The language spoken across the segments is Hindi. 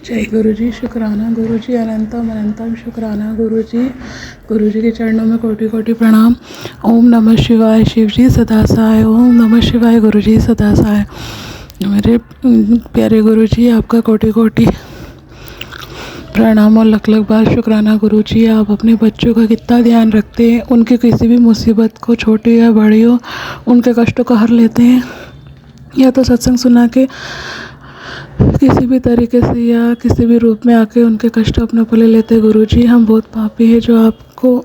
जय गुरु जी। शुक्राना गुरु जी, अनंतम अनंतम शुक्राना गुरु जी के चरणों में कोटि कोटि प्रणाम। ओम नमः शिवाय शिव जी सदा सहाय। ओम नमः शिवाय गुरु जी सदा सहाय। मेरे प्यारे गुरु जी, आपका कोटि कोटि प्रणाम और लख लख बार शुक्राना गुरु जी। आप अपने बच्चों का कितना ध्यान रखते हैं, उनकी किसी भी मुसीबत को, छोटी या बड़ी हो, उनके कष्टों को हर लेते हैं। या तो सत्संग सुना के किसी भी तरीके से या किसी भी रूप में आके उनके कष्ट अपने ऊपर ले लेते हैं। गुरु जी, हम बहुत पापी हैं जो आपको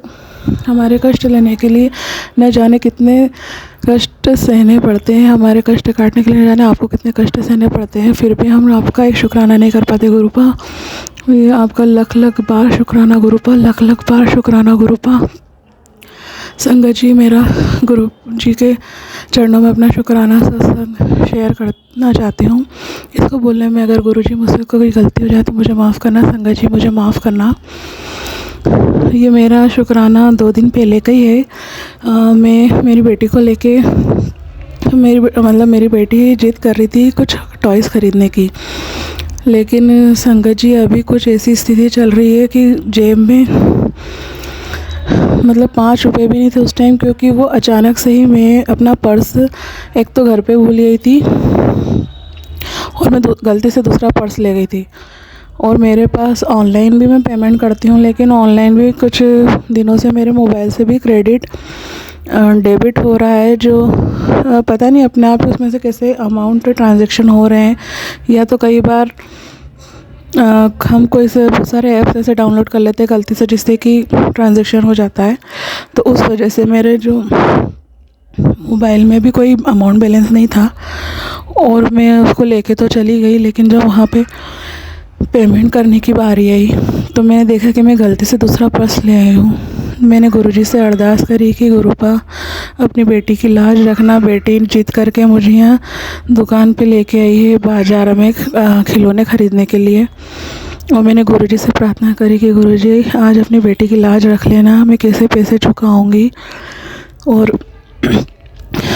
हमारे कष्ट लेने के लिए न जाने कितने कष्ट सहने पड़ते हैं, हमारे कष्ट काटने के लिए न जाने आपको कितने कष्ट सहने पड़ते हैं, फिर भी हम आपका एक शुक्राना नहीं कर पाते गुरुपा। ये आपका लख लख बार शुक्राना गुरुपा, लख लख बार शुक्राना गुरुपा। संगत जी, मेरा गुरु जी के चरणों में अपना शुक्राना सत्संग शेयर करना चाहती हूँ। इसको बोलने में अगर गुरु जी मुझसे कोई गलती हो जाए तो मुझे माफ़ करना। संगत जी, मुझे माफ़ करना। ये मेरा शुक्राना 2 दिन पहले का ही है। मैं मेरी बेटी को लेके मेरी बेटी जिद कर रही थी कुछ टॉयज़ ख़रीदने की, लेकिन संगत जी अभी कुछ ऐसी स्थिति चल रही है कि जेब में 5 रुपये भी नहीं थे उस टाइम, क्योंकि वो अचानक से ही मैं अपना पर्स एक तो घर पे भूल गई थी और मैं गलती से दूसरा पर्स ले गई थी। और मेरे पास ऑनलाइन भी मैं पेमेंट करती हूँ, लेकिन ऑनलाइन भी कुछ दिनों से मेरे मोबाइल से भी क्रेडिट डेबिट हो रहा है, जो पता नहीं अपने आप उसमें से कैसे अमाउंट ट्रांजैक्शन हो रहे हैं। या तो कई बार हम कोई से बहुत सारे ऐप्स ऐसे डाउनलोड कर लेते हैं गलती से, जिससे कि ट्रांजैक्शन हो जाता है। तो उस वजह से मेरे जो मोबाइल में भी कोई अमाउंट बैलेंस नहीं था और मैं उसको लेके तो चली गई, लेकिन जब वहाँ पे पेमेंट करने की बारी आई तो मैंने देखा कि मैं गलती से दूसरा पर्स ले आई हूँ। मैंने गुरुजी से अरदास करी कि गुरुपा अपनी बेटी की लाज रखना। बेटी जिद करके मुझे यहाँ दुकान पे लेके आई है बाज़ार में खिलौने ख़रीदने के लिए, और मैंने गुरुजी से प्रार्थना करी कि गुरुजी आज अपनी बेटी की लाज रख लेना, मैं कैसे पैसे चुकाऊँगी। और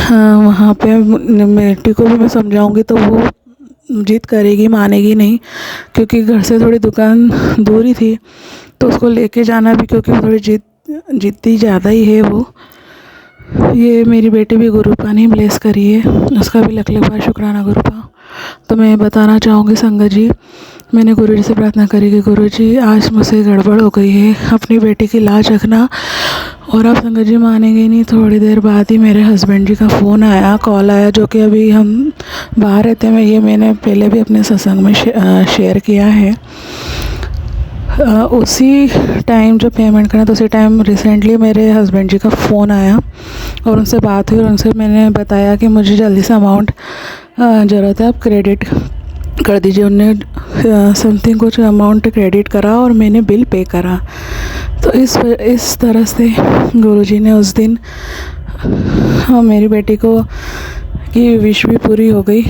वहाँ पे बेटी को भी मैं समझाऊँगी तो वो जिद करेगी, मानेगी नहीं, क्योंकि घर से थोड़ी दुकान दूरी थी तो उसको लेके जाना भी, क्योंकि थोड़ी जिद्दी ज़्यादा ही है वो। ये मेरी बेटी भी गुरुपा ने ब्लेस करी है, उसका भी लख लख बार शुक्राना गुरुपा। तो मैं बताना चाहूँगी संगत जी, मैंने गुरुजी से प्रार्थना करी कि गुरुजी आज मुझसे गड़बड़ हो गई है, अपनी बेटी की लाज रखना। और आप संगत जी मानेंगे नहीं, थोड़ी देर बाद ही मेरे हस्बैंड जी का फ़ोन आया, कॉल आया, जो कि अभी हम बाहर रहते हैं। ये मैंने पहले भी अपने सत्संग में शेयर किया है। उसी टाइम जो पेमेंट करना था उसी टाइम रिसेंटली मेरे हस्बैंड जी का फ़ोन आया और उनसे बात हुई और उनसे मैंने बताया कि मुझे जल्दी से अमाउंट ज़रूरत है, आप क्रेडिट कर दीजिए। उन्होंने समथिंग कुछ अमाउंट क्रेडिट करा और मैंने बिल पे करा। तो इस तरह से गुरुजी ने उस दिन मेरी बेटी को की विश भी पूरी हो गई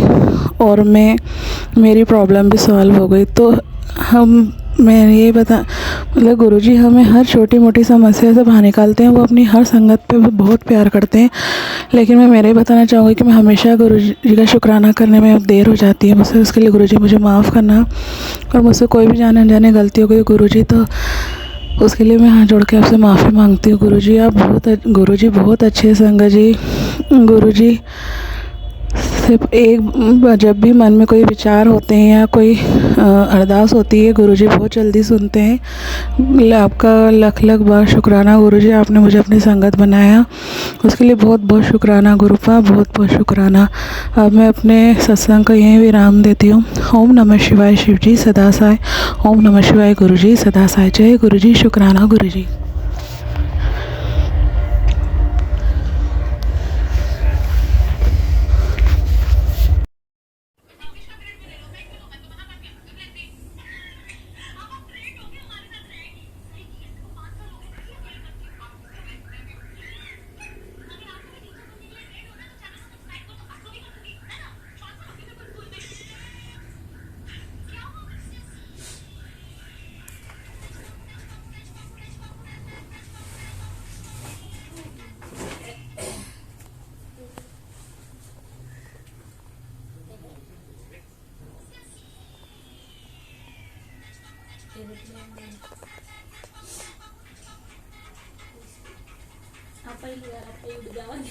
और मेरी प्रॉब्लम भी सॉल्व हो गई। तो मैं ये गुरुजी हमें हर छोटी मोटी समस्या से बाहर निकालते हैं। वो अपनी हर संगत पे बहुत प्यार करते हैं, लेकिन मैं मेरे बताना चाहूँगी कि मैं हमेशा गुरुजी का शुक्राना करने में देर हो जाती है मुझसे। उसके लिए गुरुजी मुझे माफ़ करना, और मुझसे कोई भी जाने अनजाने गलती हो गई गुरुजी तो उसके लिए मैं हाथ जोड़ के आपसे माफ़ी मांगती हूँ। गुरुजी आप गुरुजी बहुत अच्छे संगत जी। गुरुजी सिर्फ जब भी मन में कोई विचार होते हैं या कोई अरदास होती है, गुरुजी बहुत जल्दी सुनते हैं। आपका लख लख बार शुक्राना गुरुजी, आपने मुझे अपनी संगत बनाया, उसके लिए बहुत बहुत शुक्राना गुरुपा, बहुत बहुत शुक्राना। अब मैं अपने सत्संग का यहीं विराम देती हूँ। ओम नमः शिवाय शिव जी सदा साय। ओम नमः शिवाय गुरुजी सदा साय। जय गुरुजी। शुक्राना गुरुजी। apa ini ya apa udah jalan